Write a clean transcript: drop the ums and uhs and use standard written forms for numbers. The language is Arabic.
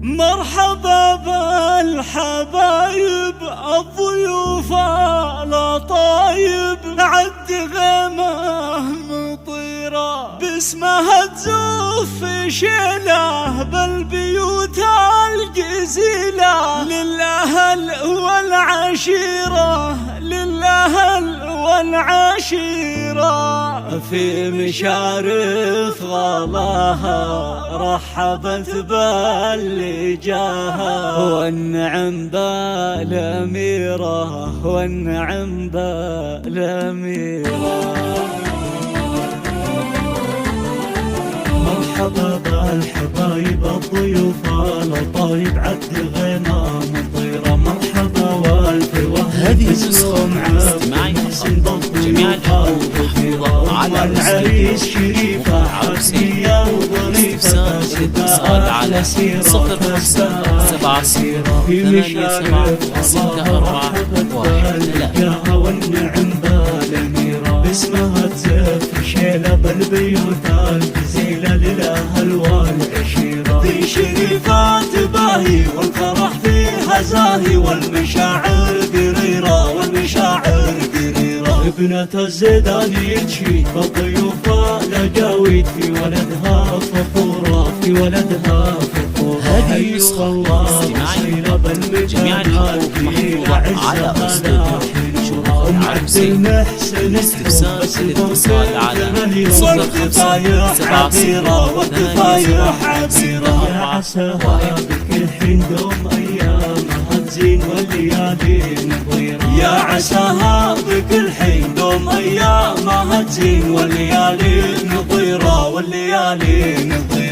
مرحبا بالحبايب الضيوف الطايب، عد غيمه مطيره باسمها تزوف شيله بالبيوت الجزيله، للاهل والعشيره للاهل والعشيره. في مشارف غلاها رحبت باللي جاها، والنعم بالأميرة والنعم بالأميرة. مرحبا بالحبايب الضيوف الطايب، عد غيمه مطيره. مرحبا والفواه هذه النسخة الاستماعية جميع الحقوق على العريس شريفة عرسية وظريفة، الاتصال على 0578746413. والنعم بالأميرة باسمها تزف شيلة بالبيوت الجزيلة، للأهل والعشيرة. ذي شريفة تباهي والفرح فيها زاهي، والمشاعر قريرة والمشاعر قريرة. ابنة الزيداني تشيد بالضيوف لجاويد، في ولدها فخورة في ولدها فخورة. هذه النسخة الاستماعية جميع الحقوق محفوظة على أسلوب الاستفسار الاتصال على 0578746413. يا عساها بكل حين دوم أيامها تزين والليالي نظيرة، يا عساها بكل حين دوم أيامها تزين والليالي نظيرة والليالي نظيرة.